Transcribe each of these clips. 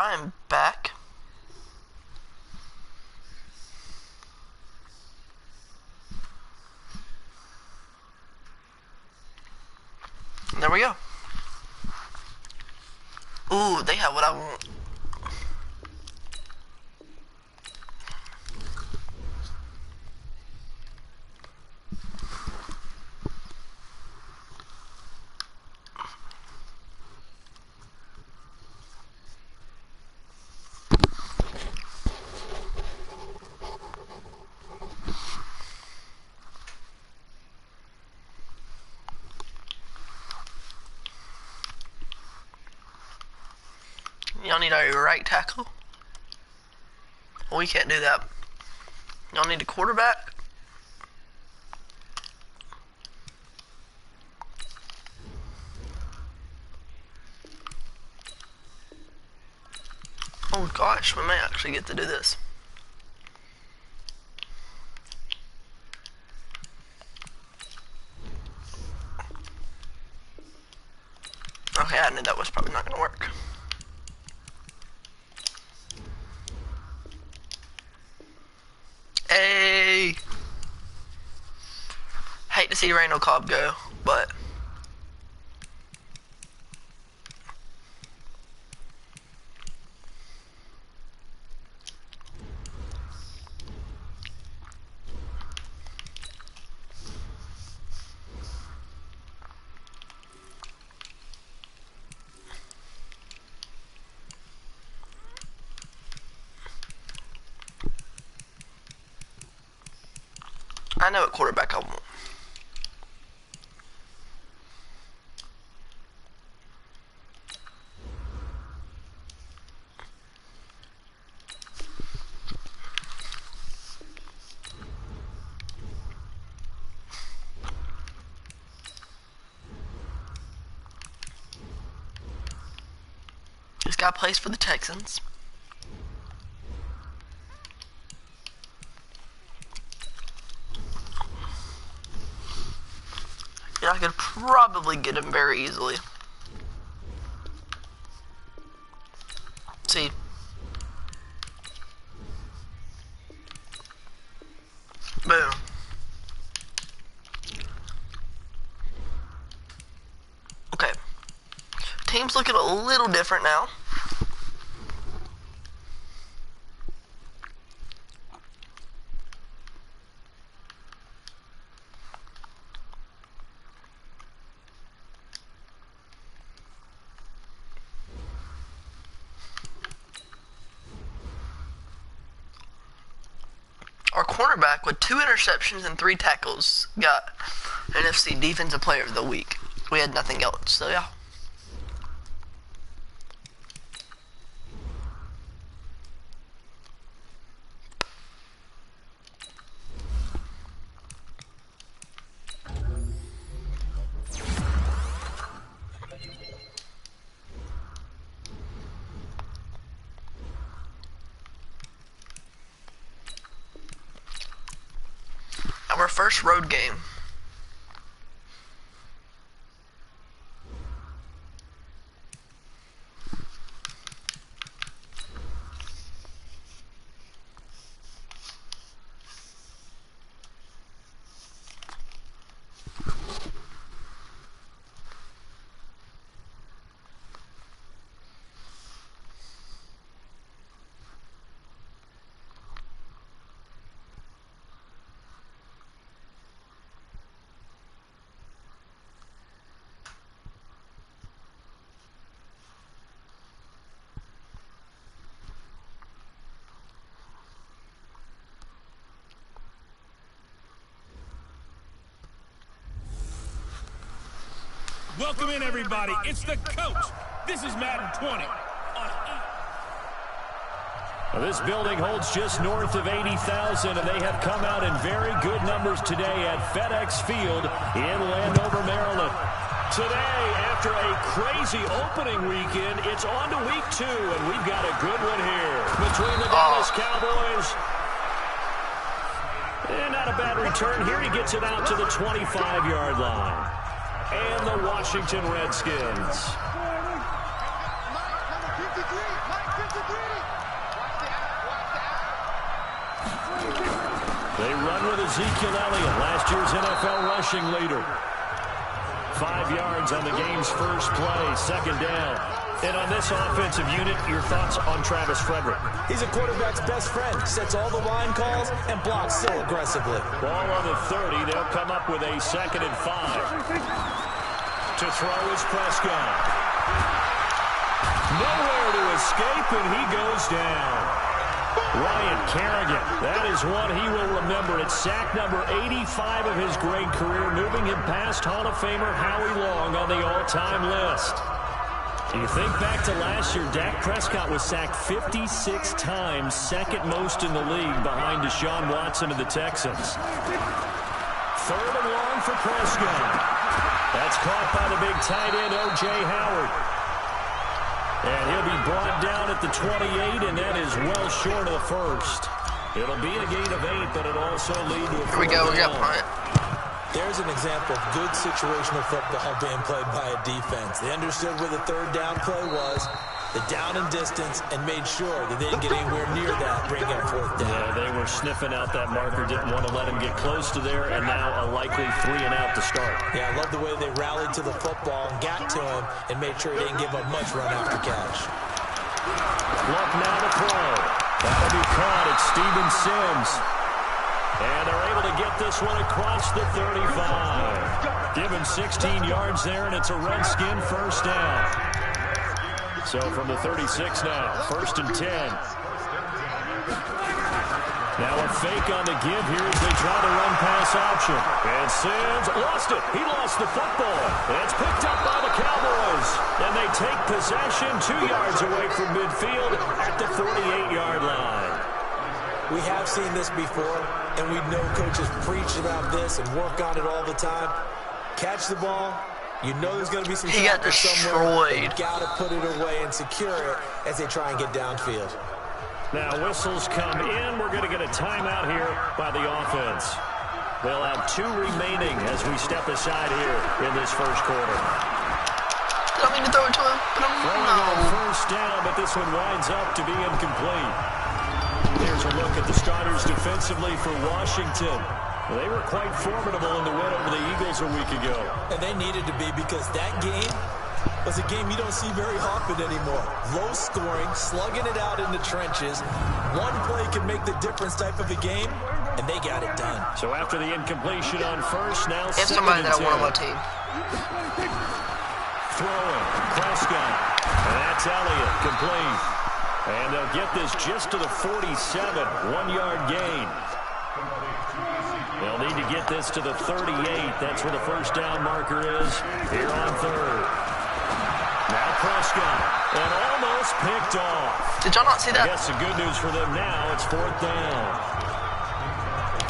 I'm back. There we go. Ooh, they have what I want. Y'all need a right tackle? Well, we can't do that. Y'all need a quarterback? Oh gosh, we may actually get to do this. Okay, I knew that was probably not going to work. Hey! Hate to see Randall Cobb go, but I know what quarterback I want. This guy plays for the Texans. Yeah, I could probably get him very easily. See. Boom. Okay. Team's looking a little different now. Our cornerback with 2 interceptions and 3 tackles got NFC Defensive Player of the Week. We had nothing else, so yeah. Our first road game. Welcome in, everybody. It's the coach. This is Madden 20. This building holds just north of 80,000, and they have come out in very good numbers today at FedEx Field in Landover, Maryland. Today, after a crazy opening weekend, it's on to week 2, and we've got a good one here between the Dallas Cowboys. And not a bad return here. He gets it out to the 25-yard line. And the Washington Redskins. They run with Ezekiel Elliott, last year's NFL rushing leader. 5 yards on the game's first play, second down. And on this offensive unit, your thoughts on Travis Frederick? He's a quarterback's best friend. Sets all the line calls and blocks so aggressively. Ball on the 30. They'll come up with a 2nd and 5. To throw is Prescott. Nowhere to escape, and he goes down. Ryan Kerrigan, that is one he will remember. It's sack number 85 of his great career, moving him past Hall of Famer Howie Long on the all-time list. You think back to last year, Dak Prescott was sacked 56 times, second most in the league behind Deshaun Watson of the Texans. 3rd and long for Prescott. That's caught by the big tight end, O.J. Howard. And he'll be brought down at the 28, and that is well short of the first. It'll be a gain of 8, but it'll also lead to a 4th down. Here we go, we got punt. There's an example of good situational football being played by a defense. They understood where the 3rd down play was, the down and distance, and made sure that they didn't get anywhere near that, bringing up 4th down. Yeah, they were sniffing out that marker, didn't want to let him get close to there, and now a likely 3 and out to start. Yeah, I love the way they rallied to the football and got to him and made sure he didn't give up much run after catch. Look now to throw. That'll be caught. It's Steven Sims. And they're able to get this one across the 35. Given 16 yards there, and it's a Redskin first down. So from the 36 now, 1st and 10. Now a fake on the give here as they try to run pass option. And Sims lost it. He lost the football. It's picked up by the Cowboys. And they take possession 2 yards away from midfield at the 48-yard line. We have seen this before, and we know coaches preach about this and work on it all the time. Catch the ball. You know there's going to be some He got somewhere. You destroyed. got to put it away and secure it as they try and get downfield. Now whistles come in. We're going to get a timeout here by the offense. They'll have 2 remaining as we step aside here in this first quarter. Did I mean to throw it to him? But Throwing on no. first down, but this one winds up to be incomplete. Here's a look at the starters defensively for Washington. They were quite formidable in the win over the Eagles a week ago. And they needed to be, because that game was a game you don't see very often anymore. Low scoring, slugging it out in the trenches. One play can make the difference type of a game, and they got it done. So after the incompletion on first, now If 2nd somebody and that I 10. want on my team. Throwing, Prescott, and that's Elliott, complete. And they'll get this just to the 47, 1-yard gain. They'll need to get this to the 38. That's where the first down marker is here on 3rd. Now Prescott, and almost picked off. Did y'all not see I that? guess the good news for them now, it's 4th down.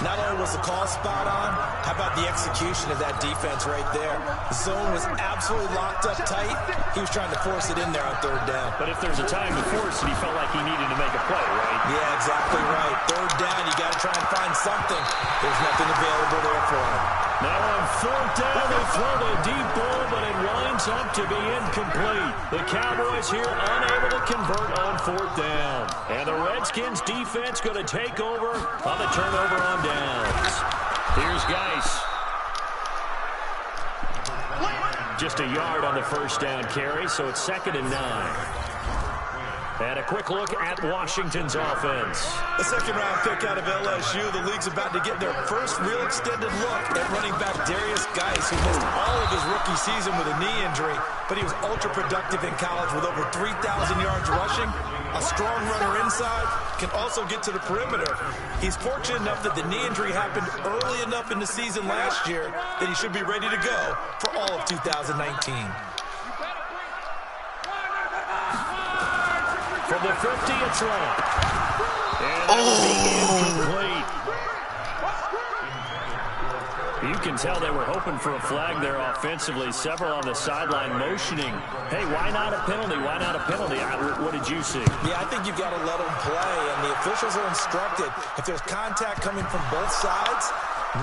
Not only was the call spot on, how about the execution of that defense right there? The zone was absolutely locked up tight. He was trying to force it in there on 3rd down. But if there's a time to force it, he felt like he needed to make a play, right? Yeah, exactly right. 3rd down, you got to try and find something. There's nothing available there for him. Now on 4th down, they throw the deep ball, but it winds up to be incomplete. The Cowboys here unable to convert on 4th down. And the Redskins defense going to take over on the turnover on downs. Here's Geis. Just a yard on the first down carry, so it's 2nd and 9. And a quick look at Washington's offense. A 2nd-round pick out of LSU. The league's about to get their first real extended look at running back Darius Geis, who missed all of his rookie season with a knee injury, but he was ultra-productive in college with over 3,000 yards rushing, a strong runner inside, can also get to the perimeter. He's fortunate enough that the knee injury happened early enough in the season last year that he should be ready to go for all of 2019. From the 50, it's long. And incomplete. You can tell they were hoping for a flag there offensively. Several on the sideline motioning. Hey, why not a penalty? Why not a penalty? What did you see? Yeah, I think you've got to let them play, and the officials are instructed. If there's contact coming from both sides,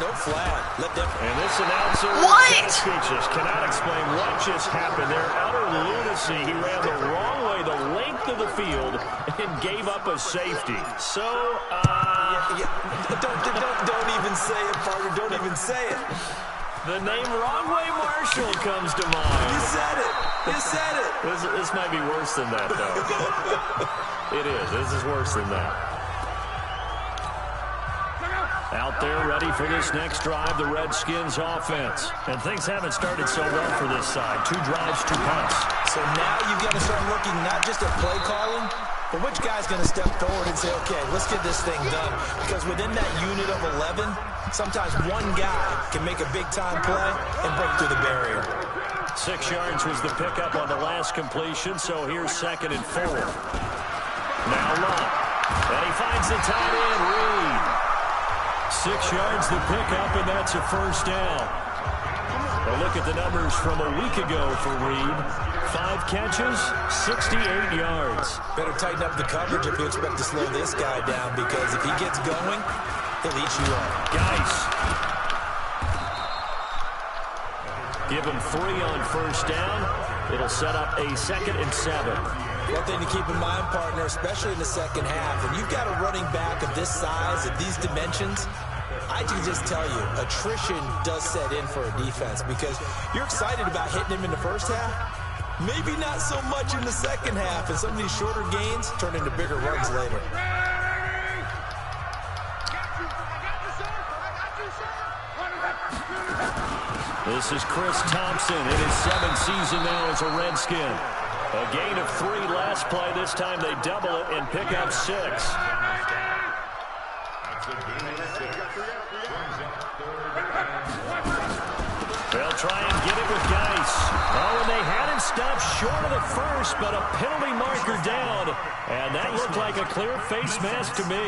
No flag. Let them. And this announcer What? is speechless. Cannot explain what just happened there. Utter lunacy. He ran the wrong way, the length of the field, and gave up a safety. So, Don't even say it, partner. Don't even say it. the name Wrong Way Marshall comes to mind. You said it. You said it. This might be worse than that, though. It is. This is worse than that. Out there ready for this next drive, the Redskins offense. And things haven't started so well for this side. 2 drives, 2 punts. So now you've got to start looking not just at play calling, but which guy's going to step forward and say, okay, let's get this thing done. Because within that unit of 11, sometimes one guy can make a big-time play and break through the barrier. 6 yards was the pickup on the last completion, so here's 2nd and 4. Now Long. And he finds the tight end, Reed. 6 yards the pickup, and that's a first down. A look at the numbers from a week ago for Reed. 5 catches, 68 yards. Better tighten up the coverage if you expect to slow this guy down, because if he gets going, he'll eat you up. Geis. Give him 3 on first down. It'll set up a 2nd and 7. One thing to keep in mind, partner, especially in the second half, when you've got a running back of this size, of these dimensions, I can just tell you, attrition does set in for a defense, because you're excited about hitting him in the first half, maybe not so much in the second half, and some of these shorter gains turn into bigger runs later. This is Chris Thompson in his 7th season now as a Redskin. A gain of 3 last play. This time they double it and pick up 6. They'll try and get it with Geis. Oh, and they had him stopped short of the first, but a penalty marker down. And that looked like a clear face mask to me.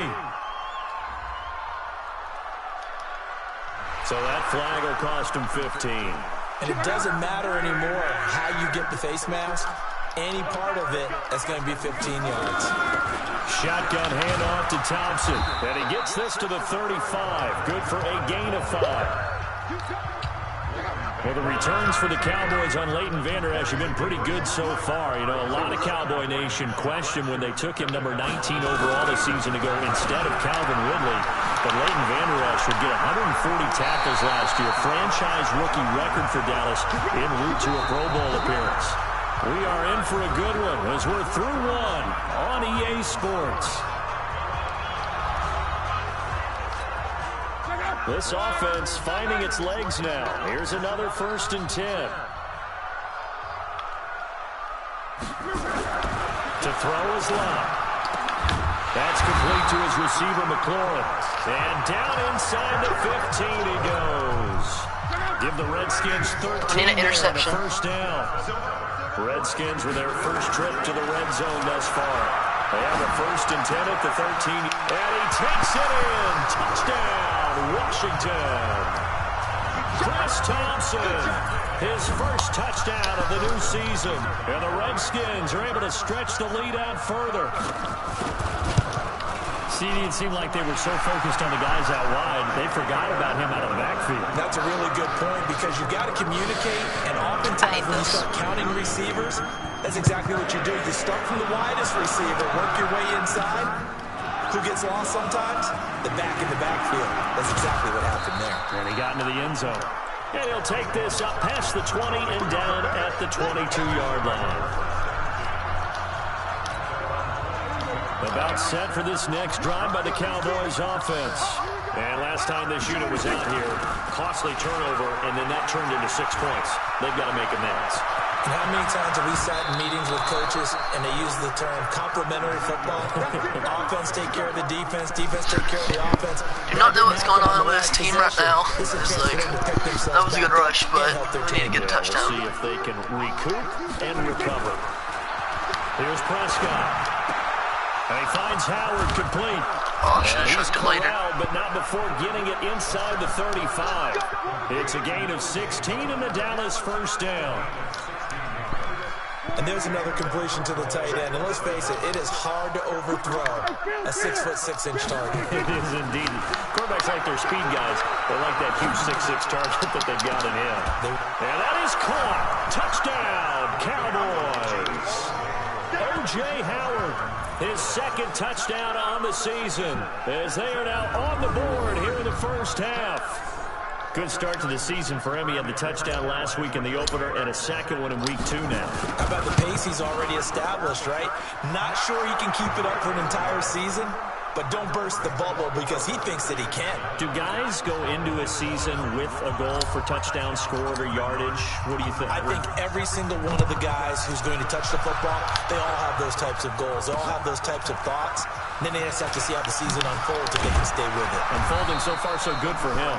So that flag will cost him 15. And it doesn't matter anymore how you get the face mask. Any part of it, that's going to be 15 yards. Shotgun handoff to Thompson. And he gets this to the 35. Good for a gain of 5. Well, the returns for the Cowboys on Leighton Vander Esch have been pretty good so far. You know, a lot of Cowboy Nation questioned when they took him number 19 overall a season ago instead of Calvin Ridley. But Leighton Vander Esch would get 140 tackles last year. Franchise rookie record for Dallas en route to a Pro Bowl appearance. We are in for a good one as we're through 1 on EA Sports. This offense finding its legs now. Here's another 1st and 10. To throw is Lott. That's complete to his receiver, McLaurin. And down inside the 15 he goes. Give the Redskins 13 interception. First down. Redskins with their first trip to the red zone thus far. They have a 1st and 10 at the 13. And he takes it in. Touchdown, Washington. Chris Thompson, his first touchdown of the new season. And the Redskins are able to stretch the lead out further. It seemed like they were so focused on the guys out wide, they forgot about him out of the backfield. That's a really good point, because you've got to communicate, and oftentimes when you start counting receivers, that's exactly what you do. You start from the widest receiver, work your way inside. Who gets lost sometimes? The back in the backfield. That's exactly what happened there. And he got into the end zone. And he'll take this up past the 20 and down at the 22-yard line. About set for this next drive by the Cowboys offense. And last time this unit was out here, costly turnover, and then that turned into 6 points. They've got to make amends. And how many times have we sat in meetings with coaches and they use the term complementary football? Offense take care of the defense, defense take care of the offense. Do not know what's going on with this team right now. It's like, that was a good rush, but we need to get a touchdown. We'll see if they can recoup and recover. Here's Prescott. And he finds Howard complete. Oh, should have shot it later. But not before getting it inside the 35. It's a gain of 16 and a Dallas first down. And there's another completion to the tight end. And let's face it, it is hard to overthrow a 6'6" target. It is indeed. Quarterbacks like their speed guys. They like that huge 6'6" target that they've got in him. And that is caught. Touchdown, Cowboys. O.J. Howard, his second touchdown on the season, as they are now on the board here in the first half. Good start to the season for him. He had the touchdown last week in the opener and a second one in week 2 now. How about the pace he's already established, right? Not sure he can keep it up for an entire season, but don't burst the bubble because he thinks that he can. Do guys go into a season with a goal for touchdown scored or yardage? What do you think? I think every single one of the guys who's going to touch the football, they all have those types of goals. They all have those types of thoughts. And then they just have to see how the season unfolds if they can stay with it. Unfolding so far so good for him.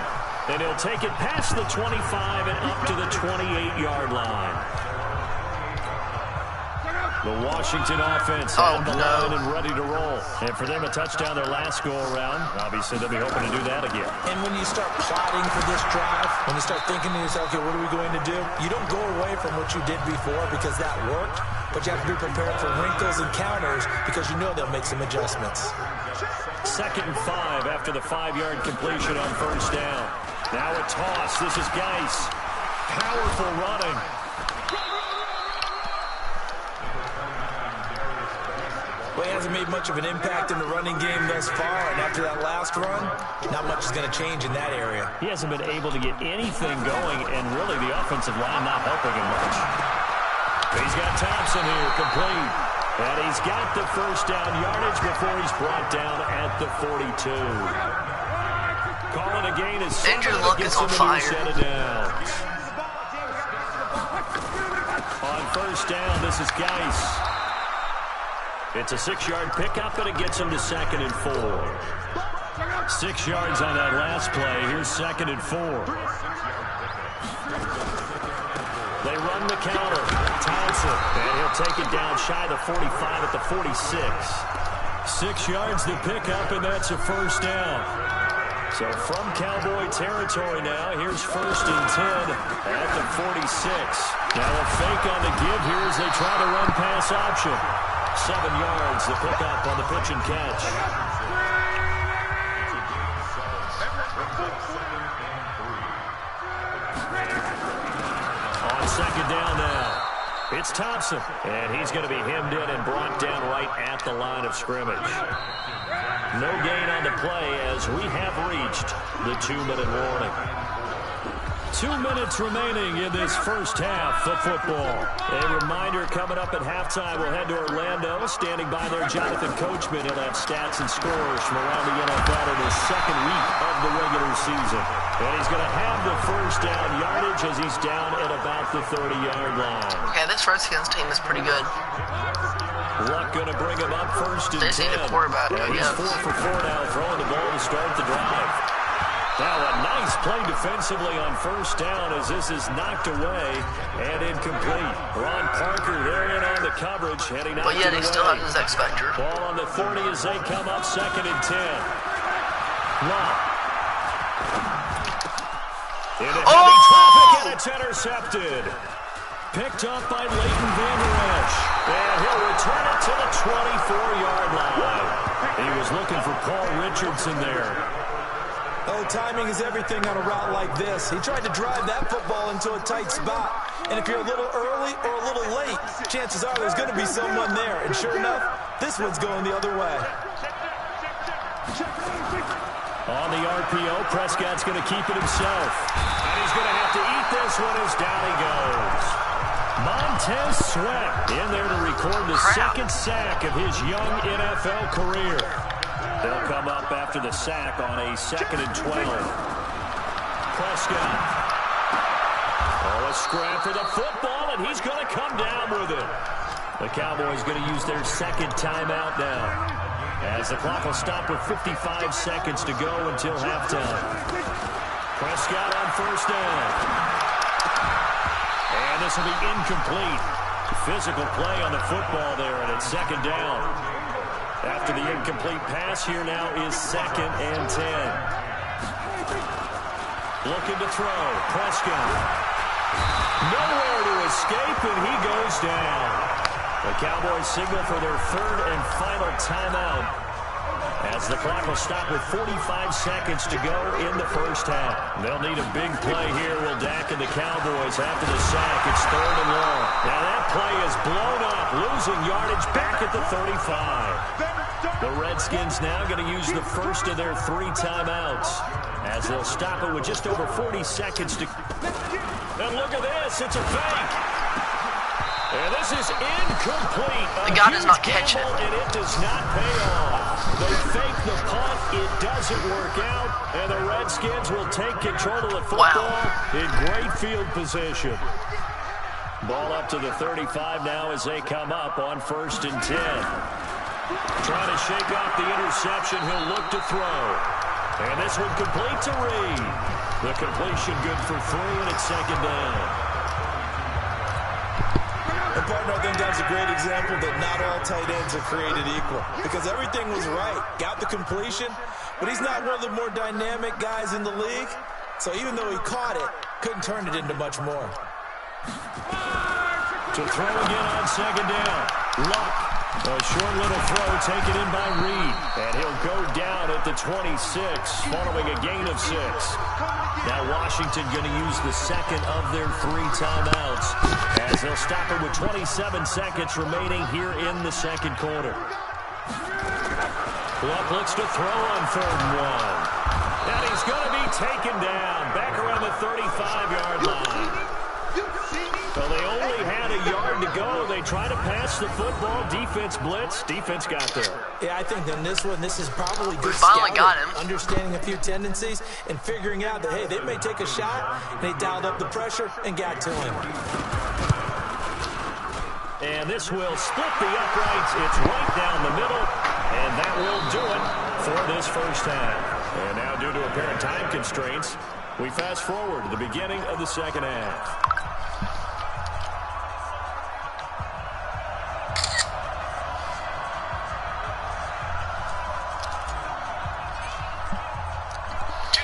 And he'll take it past the 25 and up to the 28-yard line. The Washington offense on the line and ready to roll. And for them, a touchdown their last go-around. Obviously, they'll be hoping to do that again. And when you start plotting for this drive, when you start thinking to yourself, okay, what are we going to do? You don't go away from what you did before because that worked, but you have to be prepared for wrinkles and counters because you know they'll make some adjustments. 2nd and 5 after the 5-yard completion on first down. Now a toss. This is Geis. Powerful running. Well, he hasn't made much of an impact in the running game thus far, and after that last run, not much is going to change in that area. He hasn't been able to get anything going, and really the offensive line not helping him much. He's got Thompson here, complete. And he's got the first down yardage before he's brought down at the 42. Calling a gain is Andrew Luck is on fire. On first down, this is Geis. It's a 6-yard pickup, and it gets him to 2nd and 4. 6 yards on that last play. Here's 2nd and 4. They run the counter. Thompson, and he'll take it down shy of the 45 at the 46. 6 yards to pick up, and that's a first down. So from Cowboy territory now, here's 1st and 10 at the 46. Now a fake on the give here as they try to run pass option. 7 yards to pick up on the pitch and catch. On 2nd down now, it's Thompson, and he's going to be hemmed in and brought down right at the line of scrimmage. No gain on the play as we have reached the 2-minute warning. 2 minutes remaining in this first half of football. A reminder, coming up at halftime, we'll head to Orlando. Standing by there, Jonathan Coachman. He'll have stats and scores from around the NFL in his 2nd week of the regular season. And he's going to have the first down yardage as he's down at about the 30-yard line. Okay, this Redskins team is pretty good. Luck going to bring him up 1st and 10. They see the quarterback. Yeah, he's 4 for 4 now, throwing the ball to start the drive. Now a nice play defensively on first down as this is knocked away and incomplete. Ron Parker there in on the coverage, heading out. But yet he still has his X Factor. Ball on the 30 as they come up 2nd and 10. Luck. Into heavy traffic, and it's intercepted. Picked up by Leighton Vander Esch. And he'll return it to the 24-yard line. He was looking for Paul Richardson there. Oh, timing is everything on a route like this. He tried to drive that football into a tight spot. And if you're a little early or a little late, chances are there's going to be someone there. And sure enough, this one's going the other way. On the RPO, Prescott's going to keep it himself. And he's going to have to eat this one as down he goes. Montez Sweat in there to record the 2nd sack of his young NFL career. They'll come up after the sack on a 2nd and 12. Prescott. Oh, a scrap for the football, and he's going to come down with it. The Cowboys going to use their 2nd timeout now, as the clock will stop with 55 seconds to go until halftime. Prescott on first down. And this will be incomplete. Physical play on the football there, and it's 2nd down. After the incomplete pass, here now is 2nd and 10. Looking to throw. Prescott. Nowhere to escape, and he goes down. The Cowboys signal for their third and final timeout as the clock will stop with 45 seconds to go in the first half. They'll need a big play here, will Dak and the Cowboys after the sack. It's third and long. Now that play is blown up, losing yardage back at the 35. The Redskins now going to use the first of their 3 timeouts as they'll stop it with just over 40 seconds to... And look at this, it's a fake. And this is incomplete. The guy does not catch it. And it does not pay off. They fake the punt. It doesn't work out. And the Redskins will take control of the football in great field position. Ball up to the 35 now as they come up on 1st and 10. Trying to shake off the interception. He'll look to throw. And this one complete to Reed. The completion good for 3, and it's 2nd down. And partner, I think that's a great example that not all tight ends are created equal, because everything was right. Got the completion, but he's not one of the more dynamic guys in the league. So even though he caught it, couldn't turn it into much more. To throw again on 2nd down. Luck. A short little throw taken in by Reed. And he'll go down at the 26 following a gain of 6. Now Washington going to use the second of their 3 timeouts as they'll stop it with 27 seconds remaining here in the 2nd quarter. Luck looks to throw on 3rd and 1. And he's going to be taken down back around the 35-yard line. So they only had a yard to go. They try to pass the football. Defense blitz. Defense got there. Yeah, I think in this one, this is probably good finally scouting, got him. understanding a few tendencies, and figuring out that, hey, they may take a shot. They dialed up the pressure and got to him. And this will split the uprights. It's right down the middle. And that will do it for this first half. And now, due to apparent time constraints, we fast forward to the beginning of the 2nd half.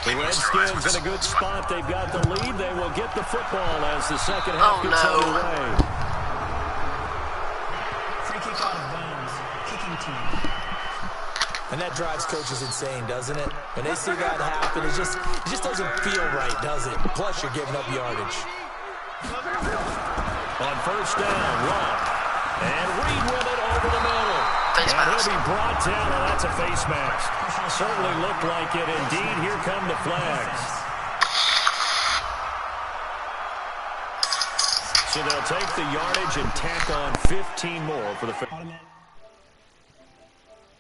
The Redskins in a good spot. They've got the lead. They will get the football as the 2nd half gets underway. Free kick out of bounds. Kicking team. And that drives coaches insane, doesn't it? When they see that happen, it just doesn't feel right, does it? Plus, you're giving up yardage. On 1st down, Luck. And Reed with it over the middle. Face and mask. he'll be brought down, and that's a face mask. Certainly looked like it. Indeed, here come the flags. So they'll take the yardage and tack on 15 more for the...